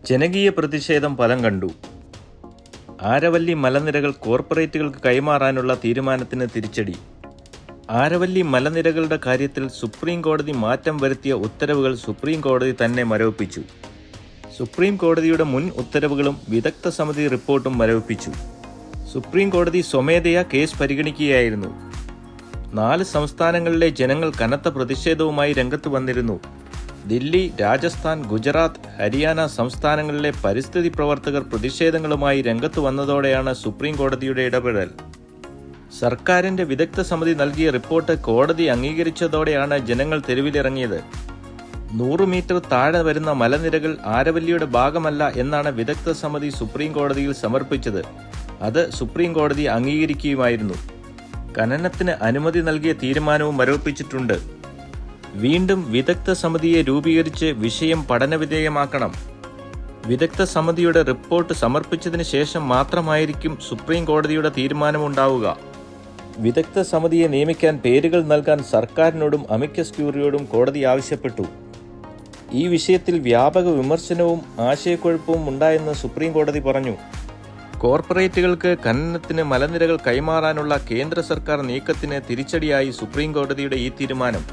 ജനകീയ പ്രതിഷേധം ഫലം കണ്ടു. ആരവല്ലി മലനിരകൾ കോർപ്പറേറ്റുകൾക്ക് കൈമാറാനുള്ള തീരുമാനത്തിന് തിരിച്ചടി. ആരവല്ലി മലനിരകളുടെ കാര്യത്തിൽ സുപ്രീം കോടതി മാറ്റം വരുത്തിയ ഉത്തരവുകൾ സുപ്രീം കോടതി തന്നെ മരവിപ്പിച്ചു. സുപ്രീം കോടതിയുടെ മുൻ ഉത്തരവുകളും വിദഗ്ധ സമിതി റിപ്പോർട്ടും മരവിപ്പിച്ചു. സുപ്രീം കോടതി സ്വമേധയാ കേസ് പരിഗണിക്കുകയായിരുന്നു. 4 സംസ്ഥാനങ്ങളിലെ ജനങ്ങൾ കനത്ത പ്രതിഷേധവുമായി രംഗത്ത് വന്നിരുന്നു. ദില്ലി, രാജസ്ഥാൻ, ഗുജറാത്ത്, ഹരിയാന സംസ്ഥാനങ്ങളിലെ പരിസ്ഥിതി പ്രവർത്തകർ പ്രതിഷേധങ്ങളുമായി രംഗത്ത് വന്നതോടെയാണ് സുപ്രീം കോടതിയുടെ ഇടപെടൽ. സർക്കാരിന്റെ വിദഗ്ധ സമിതി നൽകിയ റിപ്പോർട്ട് കോടതി അംഗീകരിച്ചതോടെയാണ് ജനങ്ങൾ തെരുവിലിറങ്ങിയത്. 100 മീറ്റർ താഴെ വരുന്ന മലനിരകൾ ആരവല്ലിയുടെ ഭാഗമല്ല എന്നാണ് വിദഗ്ധ സമിതി സുപ്രീം കോടതിയിൽ സമർപ്പിച്ചത്. അത് സുപ്രീം കോടതി അംഗീകരിക്കുകയുമായിരുന്നു. ഖനനത്തിന് അനുമതി നൽകിയ തീരുമാനവും മരവിപ്പിച്ചിട്ടുണ്ട്. വീണ്ടും വിദഗ്ധ സമിതിയെ രൂപീകരിച്ച് വിഷയം പഠനവിധേയമാക്കണം. വിദഗ്ധ സമിതിയുടെ റിപ്പോർട്ട് സമർപ്പിച്ചതിന് ശേഷം മാത്രമായിരിക്കും സുപ്രീം കോടതിയുടെ തീരുമാനമുണ്ടാവുക. വിദഗ്ധ സമിതിയെ നിയമിക്കാൻ പേരുകൾ നൽകാൻ സർക്കാരിനോടും അമിക്കസ് ക്യൂറിയോടും കോടതി ആവശ്യപ്പെട്ടു. ഈ വിഷയത്തിൽ വ്യാപക വിമർശനവും ആശയക്കുഴപ്പവും ഉണ്ടായെന്ന് സുപ്രീം കോടതി പറഞ്ഞു. കോർപ്പറേറ്റുകൾക്ക് ഖനനത്തിന് മലനിരകൾ കൈമാറാനുള്ള കേന്ദ്ര സർക്കാർ നീക്കത്തിന് തിരിച്ചടിയായി സുപ്രീം കോടതിയുടെ ഈ തീരുമാനം.